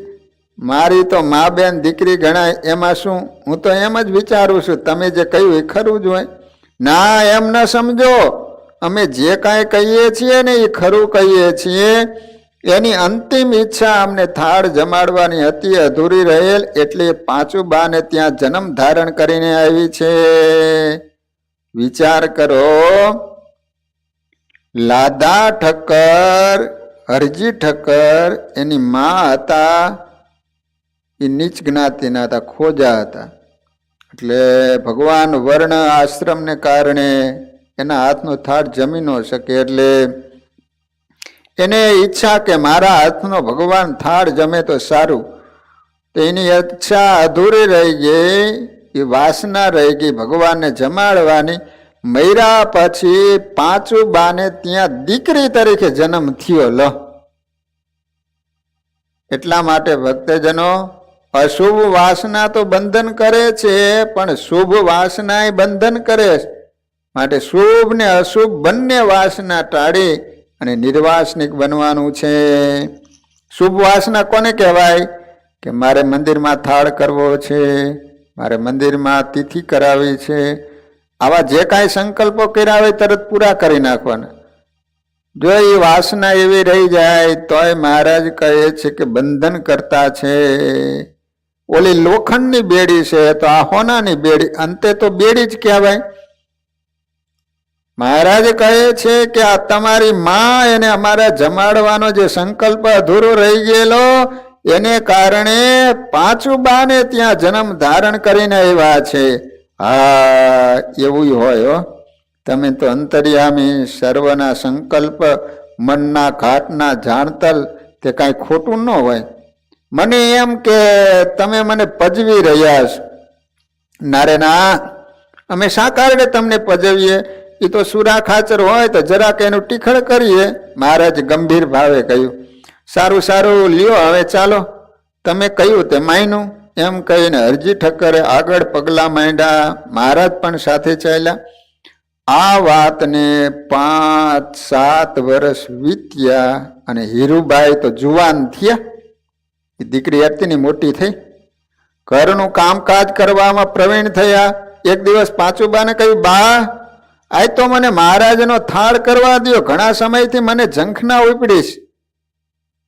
મારી તો મા બેન દીકરી ગણાય, એમાં શું? હું તો એમ જ વિચારું છું, તમે જે કહ્યું એ ખરું જ હોય. ના, એમ ન સમજો. અમે જે કાંઈ કહીએ છીએ ને એ ખરું કહીએ છીએ. એની અંતિમ ઈચ્છા અમને થાળ જમાડવાની હતી, અધૂરી રહેલ, એટલે પાંચુ બાને ત્યાં જન્મ ધારણ કરીને આવી છે. વિચાર કરો. લાદા ઠક્કર, હરજી ઠક્કર એની માં હતા, એ નીચ જ્ઞાતિના હતા, ખોજા હતા. એટલે ભગવાન વર્ણ આશ્રમને કારણે એના હાથનો થાળ જમી ન શકે. એટલે એને ઈચ્છા કે મારા હાથનો ભગવાન થાળ જમે તો સારું. તો એની ઈચ્છા અધૂરી રહી ગઈ, એ વાસના રહી ગઈ ભગવાનને જમાડવાની. મૈરા પછી પાંચુ બાને ત્યાં દીકરી તરીકે જન્મ થયો. લો, એટલા માટે ભક્તજનો, અશુભ વાસના તો બંધન કરે છે, પણ શુભ વાસના એ બંધન કરે છે. માટે શુભ ને અશુભ બંને વાસના ટાળી અને નિર્વાસનિક બનવાનું છે. શુભ વાસના કોને કહેવાય? કે મારે મંદિરમાં થાળ કરવો છે, મારે મંદિરમાં તિથિ કરાવી છે, આવા જે કાંઈ સંકલ્પો કર્યા હોય તરત પૂરા કરી નાખવાના. જો એ વાસના એવી રહી જાય તોય મહારાજ કહે છે કે બંધન કરતા છે. ઓલી લોખંડની બેડી છે તો આ હોનાની બેડી, અંતે તો બેડી જ કહેવાય. મહારાજ કહે છે કે આ તમારી માં એને અમારા જમાડવાનો જે સંકલ્પ અધૂરો રહી ગયેલો, એને કારણે પાંચુ બાને ત્યાં જન્મ ધારણ કરીને આવ્યા છે. હા, એવું હોય. તમે તો અંતર્યામી, સર્વના સંકલ્પ, મનના ઘાટના જાણતલ, તે કાંઈ ખોટું ન હોય. મને એમ કે તમે મને પજવી રહ્યા છો. નારે ના, અમે શા કારણે તમને પજવીએ? એ તો સુરા ખાચર હોય તો જરાક એનું ટીખળ કરીએ. મહારાજ ગંભીર ભાવે કહ્યું, સારું સારું લ્યો, હવે ચાલો, તમે કહ્યું તે માયનું. એમ કહીને હરજી ઠક્કરે આગળ પગલા માંડ્યા, મહારાજ પણ સાથે ચાલ્યા. આ વાતને 5-7 વર્ષ વીત્યા અને હીરુબાઈ તો જુવાન થયા. એ દીકરી અતિની મોટી થઈ, ઘરનું કામકાજ કરવામાં પ્રવીણ થયા. એક દિવસ પાંચુબાને કહ્યું, બા, આજ તો મને મહારાજનો થાળ કરવા દો, ઘણા સમયથી મને ઝંખના ઉપડીશ.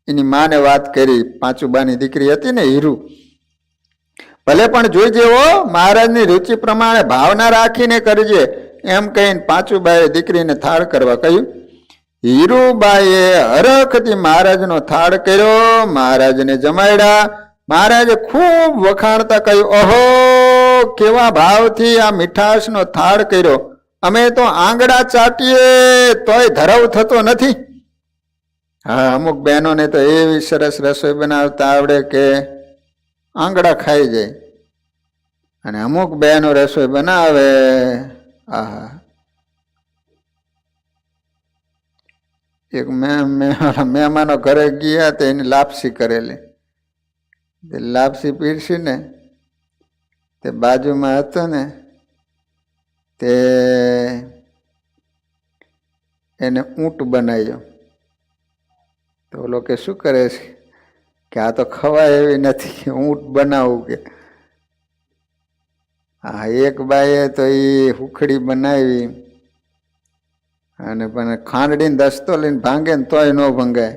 એની માને વાત કરી. પાંચુબાની દીકરી હતી ને હીરુ, ભલે પણ જોઈજે હો, મહારાજની રુચિ પ્રમાણે ભાવના રાખીને કરજે, એમ કહીને પાંચુબાએ દીકરીને થાળ કરવા કહ્યું. હીરુબાઈએ હરખથી મહારાજનો થાળ કર્યો, મહારાજને જમાડ્યા. મહારાજે ખૂબ વખાણતા કહ્યું, ઓહો, કેવા ભાવથી આ મીઠાશનો થાળ કર્યો. અમે તો આંગળા ચાટીએ તોય ધરાવ થતો નથી. હા, અમુક બહેનોને તો એવી સરસ રસોઈ બનાવતા આવડે કે આંગળા ખાઈ જાય. અને અમુક બહેનો રસોઈ બનાવે, આહા. એક મહેમાનો ઘરે ગયા તો એની લાપસી કરેલી. લાપસી પીરસી ને તે બાજુમાં હતો ને તે એને ઊંટ બનાવ્યો. તો ઓલો કે શું કરે છે? કે આ તો ખવાય એવી નથી, ઊંટ બનાવવું. કે હા, એક બાઈએ તો એ હુખડી બનાવી અને પણ ખાંડડીને દસ્તો લઈને ભાંગે ને તોય ન ભંગાય.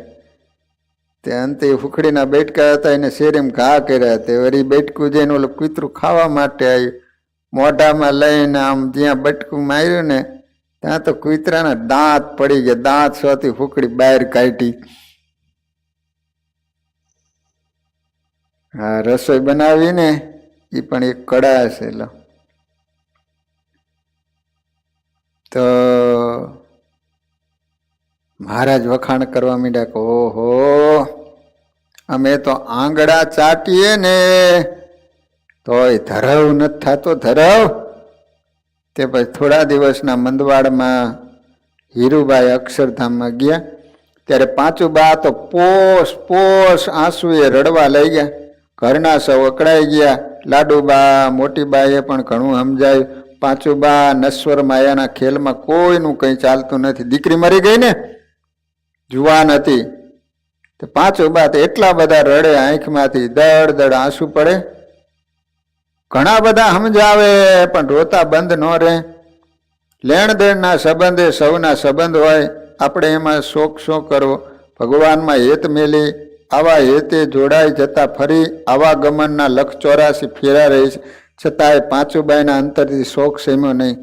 તે અંતે હુખડીના બેટકા હતા, એને શેરીમ ઘા કર્યા. તે વળી બેટકું જઈને ઓલું કૂતરું ખાવા માટે આવ્યું, મોઢામાં લઈને આમ જ્યાં બટકું માર્યું ને ત્યાં તો કૂતરાના દાંત પડી ગયા. દાંત સોથી હુખડી બહાર કાઢી. હા, રસોઈ બનાવી ને એ પણ એક કળા છે. લો, તો મહારાજ વખાણ કરવા માંડ્યા કે ઓહો, અમે તો આંગળા ચાટીએ ને તોય ધરાવ નથી થતો, ધરાવ. તે પછી થોડા દિવસના મંદવાડમાં હીરુબાઈ અક્ષરધામમાં ગયા. ત્યારે પાંચુબા તો પોસ આંસુએ રડવા લઈ ગયા. ઘરના સૌ અકળાઈ ગયા. લાડુબા, મોટીબાએ પણ ઘણું સમજાયું. પાંચુબા નશ્વર માયાના ખેલમાં કોઈનું કંઈ ચાલતું નથી. દીકરી મરી ગઈ ને, જુવાન હતી. તો પાંચુબા તો એટલા બધા રડે, આંખમાંથી દડ દડ આંસુ પડે. ઘણા બધા સમજાવે પણ રોતા બંધ ન રહે. લેણ દેણના સંબંધે સૌના સંબંધ હોય, આપણે એમાં શોખ શું કરવો? ભગવાનમાં હેત મેલી આવા હેતે જોડાઈ જતા ફરી આવાગમનના 184 ફેરા રહી છે, છતાંય પાંચુબાઈના અંતરથી શોખ સેમ્યો નહીં.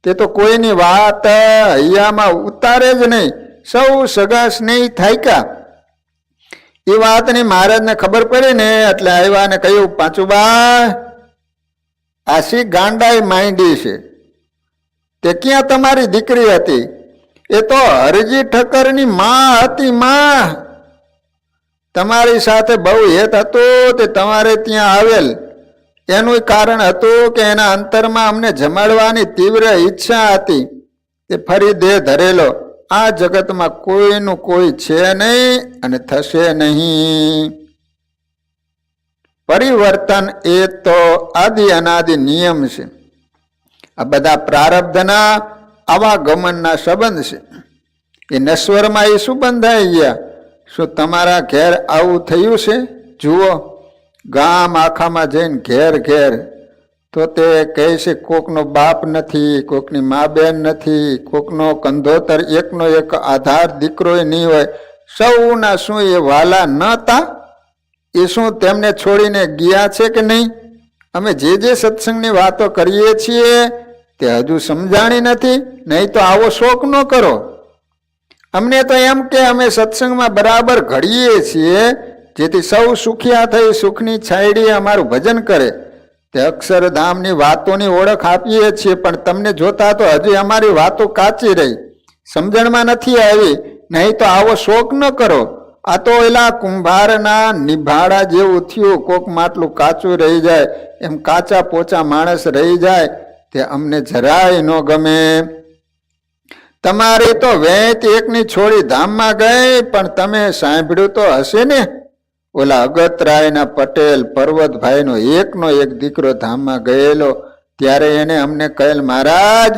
તે તો કોઈની વાત હૈયામાં ઉતારે જ નહીં. સૌ સગા સ્નેહી થાયકા. એ વાતની મહારાજને ખબર પડી ને એટલે આવ્યા ને કહ્યું, પાંચુબાઈ આશી ગાંડાઈ માંડી છે, તે ક્યાં તમારી દીકરી હતી? એ તો હરજી ઠક્કરની માં હતી. માં તમારી સાથે બહુ હેત હતું, તે તમારે ત્યાં આવેલ. એનું કારણ હતું કે એના અંતરમાં અમને જમાડવાની તીવ્ર ઈચ્છા હતી. તે ફરી દેહ ધરેલો. આ જગતમાં કોઈનું કોઈ છે નહીં અને થશે નહીં. પરિવર્તન એ તો આદિ અનાદિ નિયમ છે. આ બધા પ્રારબ્ધના આવાગમનના સંબંધ છે. એ નશ્વરમાં એ શું બંધાઈ ગયા? શું તમારા ઘેર આવું થયું છે? જુઓ, ગામ આખામાં જઈને ઘેર ઘેર તો તે કહે છે કોકનો બાપ નથી, કોકની મા બેન નથી, કોકનો કંધોતર એકનો એક આધાર દીકરો નહીં હોય. સૌના શું એ વાલા ન હતા? એ શું તેમને છોડીને ગયા છે કે નહીં? અમે જે સત્સંગની વાતો કરીએ છીએ તે હજુ સમજાણી નથી. નહીં તો આવો શોખ ન કરો. અમને તો એમ કે અમે સત્સંગમાં બરાબર ઘડીએ છીએ, જેથી સૌ સુખિયા થઈ સુખની છાયડીએ અમારું ભજન કરે. તે અક્ષરધામની વાતોની ઓળખ આપીએ છીએ, પણ તમને જોતા તો હજી અમારી વાતો કાચી રહી, સમજણમાં નથી આવી. નહીં તો આવો શોખ ન કરો. આ તો એલા કુંભારના નિભાડા જેવું થયું. કોક માટલું કાચું રહી જાય એમ કાચા પોચા માણસ રહી જાય, તે અમને જરાય ન ગમે. તમારી તો વેત એકની છોડી ધામમાં ગઈ, પણ તમે સાંભળ્યું તો હશે ને, ઓલા અગતરાયના પટેલ પર્વતભાઈનો એકનો એક દીકરો ધામમાં ગયેલો. ત્યારે એને અમને કહેલ, મહારાજ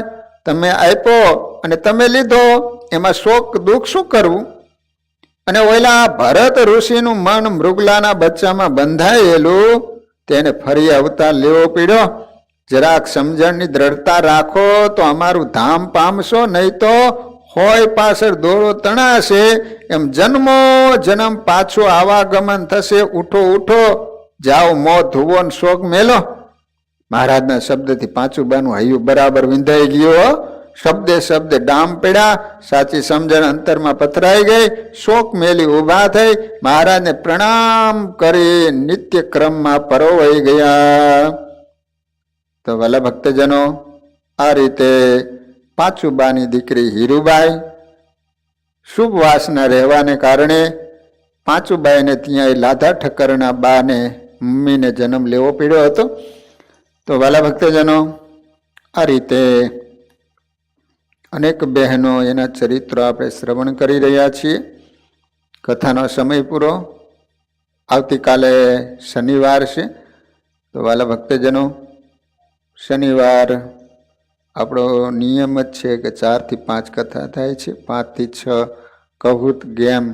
તમે આપ્યો અને તમે લીધો, એમાં શોક દુઃખ શું કરવું? અને ઓલા ભરત ઋષિનું મન મૃગલાના બચ્ચામાં બંધાયેલું, તેને ફરી અવતાર લેવો પડ્યો. જરાક સમજણની દ્રઢતા રાખો તો અમારું ધામ પામશો, નહીં તો હોય પાછળ દોરો તણાશે. એમ જન્મો જન્મ પાછો આવાગમન થશે. ઉઠો ઉઠો, જાઓ મોં ધુવો ને શોક મેલો. મહારાજના શબ્દથી પાંચુબાનું હૈયું બરાબર વિંધાઈ ગયું. શબ્દે શબ્દે ડામ પડ્યા. સાચી સમજણ અંતરમાં પથરાઈ ગઈ. શોક મેલી ઊભા થઈ મહારાજને પ્રણામ કરી નિત્ય ક્રમમાં પરોવાઈ ગયા. તો વાલા ભક્તજનો, આ રીતે પાંચુબાની દીકરી હીરુબાઈ શુભ વાસના રહેવાને કારણે પાંચુબાઈને ત્યાં લાધા ઠક્કરના બાને મમ્મીને જન્મ લેવો પડ્યો હતો. તો વાલા ભક્તજનો, આ રીતે અનેક બહેનો એના ચરિત્રો આપણે શ્રવણ કરી રહ્યા છીએ. કથાનો સમય પૂરો. આવતીકાલે શનિવાર છે. તો વાલા ભક્તજનો, શનિવાર આપણો નિયમ જ છે કે 4 થી 5 કથા થાય છે, 5 થી 6 કહૂત ગેમ.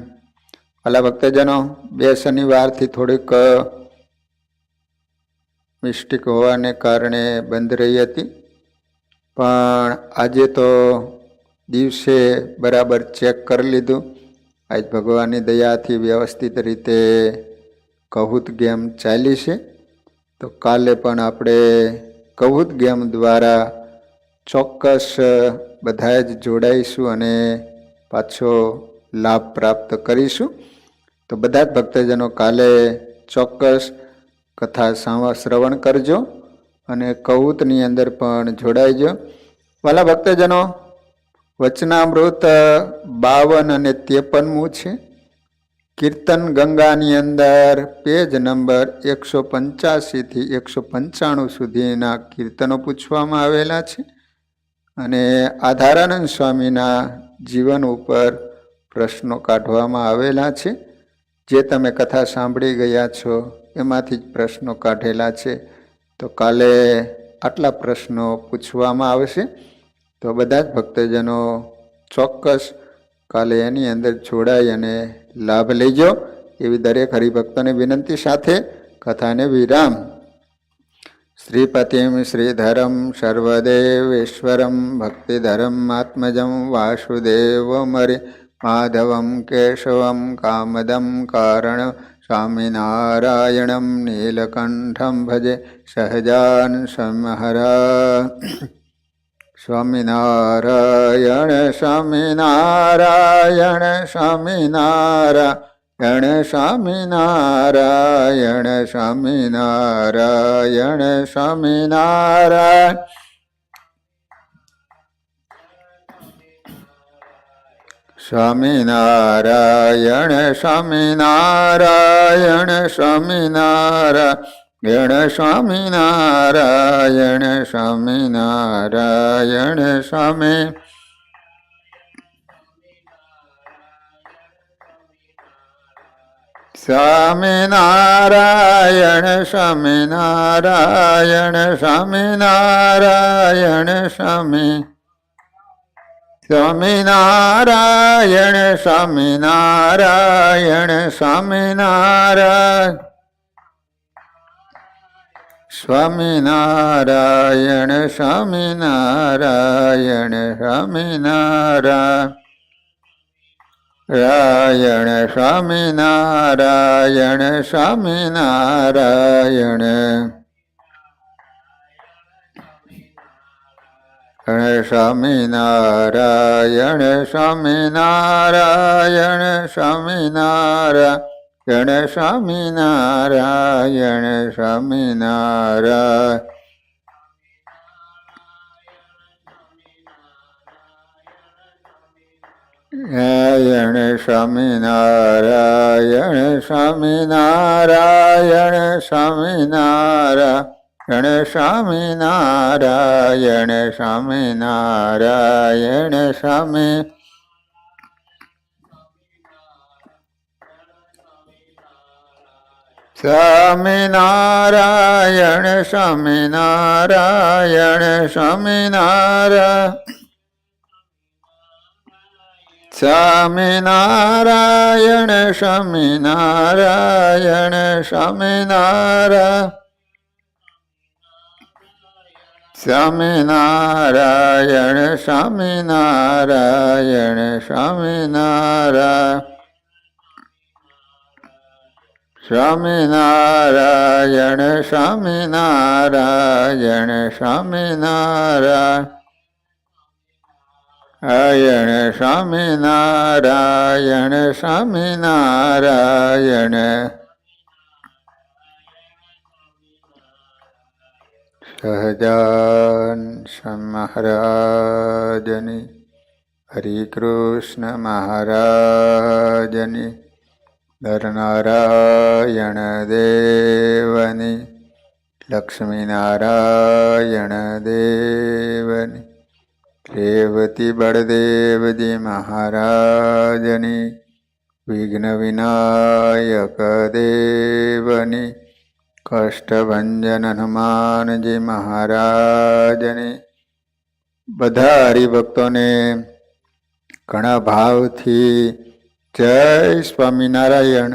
વાલા ભક્તજનો, 2 શનિવારથી થોડીક મિસ્ટેક હોવાને કારણે બંધ રહી હતી, પણ આજે તો દિવસે બરાબર ચેક કરી લીધું. આજ ભગવાનની દયાથી વ્યવસ્થિત રીતે કહૂત ગેમ ચાલી છે. તો કાલે પણ આપણે કહૂત ગેમ દ્વારા ચોક્કસ બધા જ જોડાઈશું અને પાછો લાભ પ્રાપ્ત કરીશું. તો બધા જ ભક્તજનો કાલે ચોક્કસ કથા શ્રવણ કરજો અને કહૂતની અંદર પણ જોડાઈજો. વાલા ભક્તજનો, વચનામૃત 52 અને 53મું છે. કીર્તન ગંગાની અંદર પેજ નંબર 185 થી 195 સુધીના કીર્તનો પૂછવામાં આવેલા છે અને આધારાનંદ સ્વામીના જીવન ઉપર પ્રશ્નો કાઢવામાં આવેલા છે. જે તમે કથા સાંભળી ગયા છો એમાંથી જ પ્રશ્નો કાઢેલા છે. તો કાલે આટલા પ્રશ્નો પૂછવામાં આવશે. તો બધા જ ભક્તજનો ચોક્કસ કાલે એની અંદર જોડાઈ અને લાભ લેજો એવી દરેક હરિભક્તોને વિનંતી સાથે કથાને વિરામ. श्रीपतिं श्रीधरं सर्वदेवेश्वरं भक्तिधरं आत्मजं वासुदेवमरि माधवं केशवं कामदं कारणं स्वामिनारायणं नीलकण्ठं भजे सहजान् संहरा स्वामिनारायण स्वामिनारायण स्वामिनारायण स्वामिनारायण स्वामिनारायण स्वामिनारायण स्वामिनारायण स्वामिनारायण स्वामिनारायण स्वामिनारायण स्वामिनारायण स्वामी स्वामिनारायण स्वामिनारायण स्वामिनारायण स्वामी स्वामिनारायण स्वामिनारायण स्वामिनारायण स्वामिनारायण स्वामिनारायण स्वामिनारायण स्वामिनारायण स्वामिनारायण स्वामिनारायण स्वामिनारायण स्वामिनारायण स्वामिनारायण स्वामिनारायण स्वामिनारायण स्वामिनारायण स्वामिनारायण स्वामिनारायण स्वामिनारायण स्वामी स्वामिनारायण स्वामिनारायण स्वामिनारायण स्वामिनारायण स्वामिनारायण स्वामिनारायण स्वामिनारायण स्वामिनारायण स्वामिनारायण स्वामिनारायण स्वामिनारायण स्वामिनारायण स्वामिनारायण स्वामिनारायण સહજાન મહારાજની હરિકૃષ્ણ મહારાજની નરનારાયણ દેવની લક્ષ્મીનારાયણ દેવની રેવતી બળદેવજી મહારાજની વિઘ્ન વિનાયક દેવની કષ્ટભંજન હનુમાનજી મહારાજની બધા હરિભક્તોને ઘણા ભાવથી જય સ્વામિનારાયણ.